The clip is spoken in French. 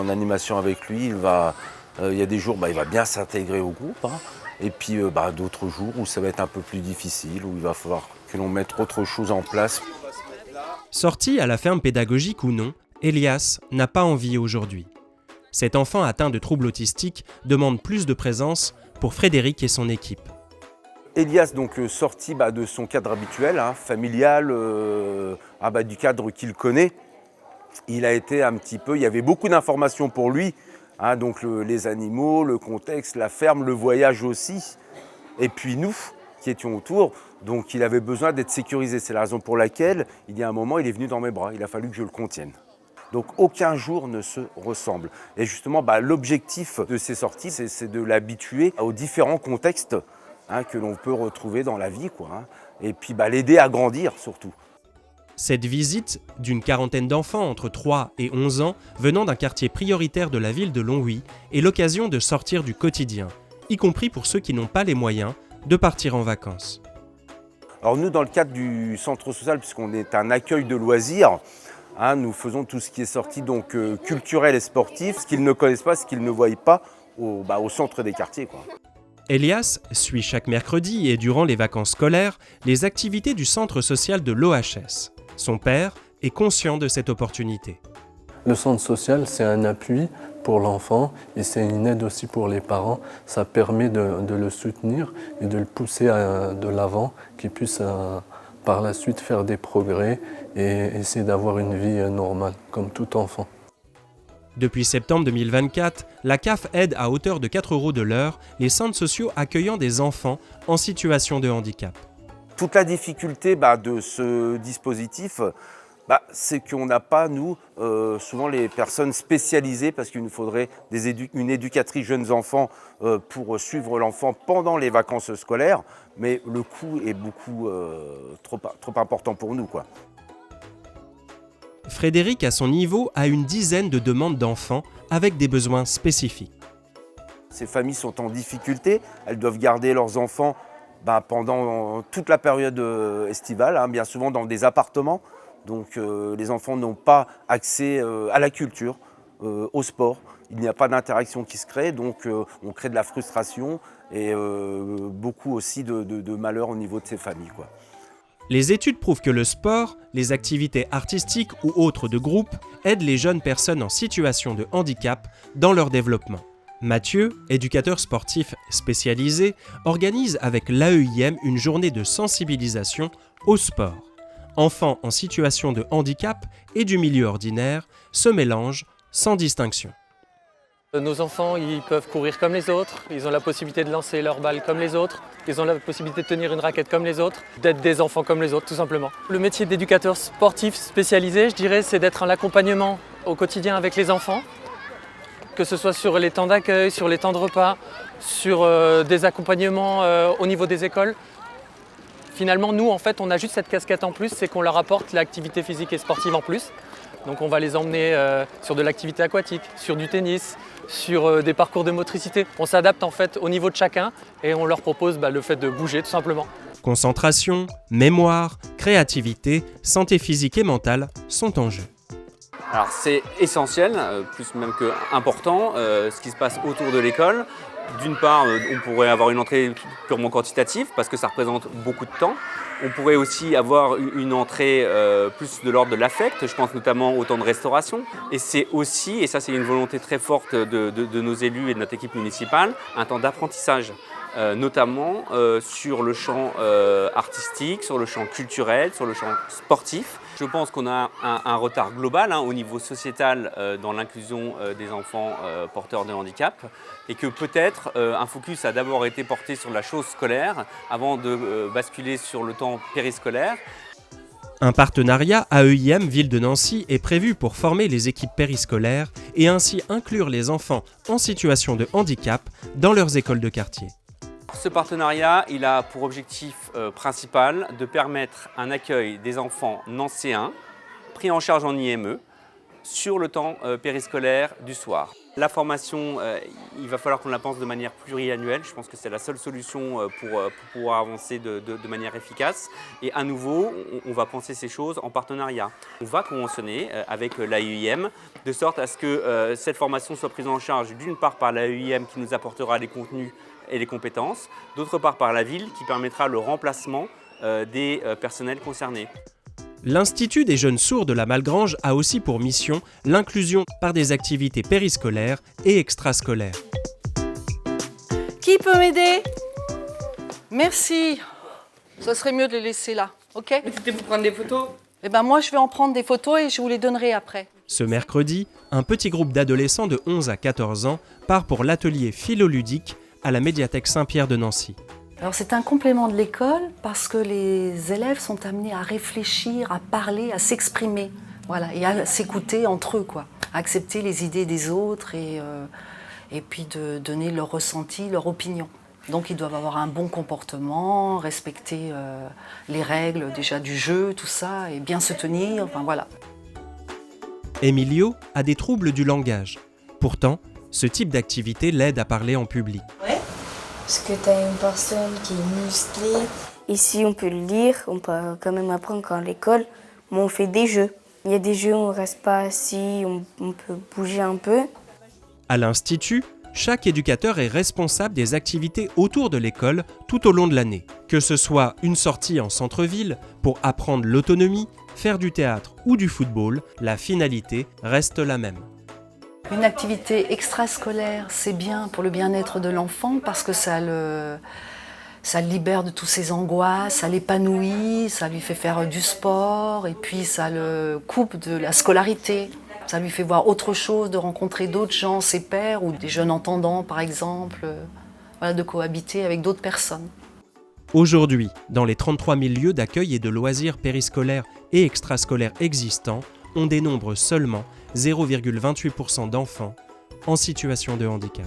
en animation avec lui, il y a des jours, il va bien s'intégrer au groupe, hein. Et puis d'autres jours où ça va être un peu plus difficile, où il va falloir que l'on mette autre chose en place. Sorti à la ferme pédagogique ou non, Elias n'a pas envie aujourd'hui. Cet enfant atteint de troubles autistiques demande plus de présence pour Frédéric et son équipe. Elias, donc sorti de son cadre habituel, hein, familial, du cadre qu'il connaît, il a été un petit peu, il y avait beaucoup d'informations pour lui, hein, donc les animaux, le contexte, la ferme, le voyage aussi, et puis nous qui étions autour, donc il avait besoin d'être sécurisé. C'est la raison pour laquelle, il y a un moment, il est venu dans mes bras, il a fallu que je le contienne. Donc aucun jour ne se ressemble. Et justement, l'objectif de ces sorties, c'est de l'habituer aux différents contextes, hein, que l'on peut retrouver dans la vie, quoi, hein. Et puis l'aider à grandir surtout. Cette visite d'une quarantaine d'enfants entre 3 et 11 ans venant d'un quartier prioritaire de la ville de Longwy est l'occasion de sortir du quotidien, y compris pour ceux qui n'ont pas les moyens de partir en vacances. Alors nous, dans le cadre du centre social, puisqu'on est un accueil de loisirs, hein, nous faisons tout ce qui est sorti donc culturel et sportif, ce qu'ils ne connaissent pas, ce qu'ils ne voient pas au centre des quartiers, quoi. Elias suit chaque mercredi et durant les vacances scolaires les activités du centre social de l'OHS. Son père est conscient de cette opportunité. Le centre social, c'est un appui pour l'enfant et c'est une aide aussi pour les parents. Ça permet de le soutenir et de le pousser de l'avant, qu'il puisse par la suite faire des progrès et essayer d'avoir une vie normale, comme tout enfant. Depuis septembre 2024, la CAF aide à hauteur de 4 € de l'heure les centres sociaux accueillant des enfants en situation de handicap. Toute la difficulté de ce dispositif, c'est qu'on n'a pas, nous, souvent les personnes spécialisées, parce qu'il nous faudrait une éducatrice jeunes enfants pour suivre l'enfant pendant les vacances scolaires, mais le coût est beaucoup trop important pour nous, quoi. Frédéric, à son niveau, a une dizaine de demandes d'enfants avec des besoins spécifiques. Ces familles sont en difficulté, elles doivent garder leurs enfants pendant toute la période estivale, hein, bien souvent dans des appartements. Donc les enfants n'ont pas accès à la culture, au sport. Il n'y a pas d'interaction qui se crée, donc on crée de la frustration et beaucoup aussi de malheur au niveau de ces familles, quoi. Les études prouvent que le sport, les activités artistiques ou autres de groupe aident les jeunes personnes en situation de handicap dans leur développement. Mathieu, éducateur sportif spécialisé, organise avec l'AEIM une journée de sensibilisation au sport. Enfants en situation de handicap et du milieu ordinaire se mélangent sans distinction. Nos enfants, ils peuvent courir comme les autres, ils ont la possibilité de lancer leur balle comme les autres, ils ont la possibilité de tenir une raquette comme les autres, d'être des enfants comme les autres, tout simplement. Le métier d'éducateur sportif spécialisé, je dirais, c'est d'être en accompagnement au quotidien avec les enfants, que ce soit sur les temps d'accueil, sur les temps de repas, sur des accompagnements au niveau des écoles. Finalement, nous, en fait, on a juste cette casquette en plus, c'est qu'on leur apporte l'activité physique et sportive en plus. Donc on va les emmener sur de l'activité aquatique, sur du tennis, sur des parcours de motricité. On s'adapte en fait au niveau de chacun et on leur propose le fait de bouger tout simplement. Concentration, mémoire, créativité, santé physique et mentale sont en jeu. Alors c'est essentiel, plus même que important, ce qui se passe autour de l'école. D'une part, on pourrait avoir une entrée purement quantitative parce que ça représente beaucoup de temps. On pourrait aussi avoir une entrée plus de l'ordre de l'affect, je pense notamment au temps de restauration. Et c'est aussi, et ça c'est une volonté très forte de nos élus et de notre équipe municipale, un temps d'apprentissage. Notamment sur le champ artistique, sur le champ culturel, sur le champ sportif. Je pense qu'on a un retard global au niveau sociétal dans l'inclusion des enfants porteurs de handicap et que peut-être un focus a d'abord été porté sur la chose scolaire avant de basculer sur le temps périscolaire. Un partenariat AEIM Ville de Nancy est prévu pour former les équipes périscolaires et ainsi inclure les enfants en situation de handicap dans leurs écoles de quartier. Ce partenariat, il a pour objectif principal de permettre un accueil des enfants nancéens pris en charge en IME sur le temps périscolaire du soir. La formation, il va falloir qu'on la pense de manière pluriannuelle. Je pense que c'est la seule solution pour pouvoir avancer de manière efficace. Et à nouveau, on va penser ces choses en partenariat. On va conventionner avec l'AEIM de sorte à ce que cette formation soit prise en charge d'une part par l'AEIM qui nous apportera les contenus et les compétences, d'autre part par la ville qui permettra le remplacement des personnels concernés. L'Institut des jeunes sourds de la Malgrange a aussi pour mission l'inclusion par des activités périscolaires et extrascolaires. Qui peut m'aider? Merci. Ça serait mieux de les laisser là, ok? Mais c'était pour prendre des photos? Eh ben moi, je vais en prendre des photos et je vous les donnerai après. Ce mercredi, un petit groupe d'adolescents de 11 à 14 ans part pour l'atelier philoludique à la médiathèque Saint-Pierre de Nancy. Alors c'est un complément de l'école parce que les élèves sont amenés à réfléchir, à parler, à s'exprimer, voilà, et à s'écouter entre eux, quoi, à accepter les idées des autres et puis de donner leur ressenti, leur opinion. Donc ils doivent avoir un bon comportement, respecter les règles déjà du jeu, tout ça, et bien se tenir, enfin voilà. Emilio a des troubles du langage. Pourtant, ce type d'activité l'aide à parler en public. Parce que tu as une personne qui est musclée. Ici, on peut le lire, on peut quand même apprendre quand à l'école, mais on fait des jeux. Il y a des jeux où on ne reste pas assis, on peut bouger un peu. À l'Institut, chaque éducateur est responsable des activités autour de l'école tout au long de l'année. Que ce soit une sortie en centre-ville pour apprendre l'autonomie, faire du théâtre ou du football, la finalité reste la même. Une activité extrascolaire, c'est bien pour le bien-être de l'enfant parce que ça le libère de toutes ses angoisses, ça l'épanouit, ça lui fait faire du sport et puis ça le coupe de la scolarité. Ça lui fait voir autre chose, de rencontrer d'autres gens, ses pairs ou des jeunes entendants par exemple, voilà, de cohabiter avec d'autres personnes. Aujourd'hui, dans les 33 000 lieux d'accueil et de loisirs périscolaires et extrascolaires existants, on dénombre seulement 0,28% d'enfants en situation de handicap.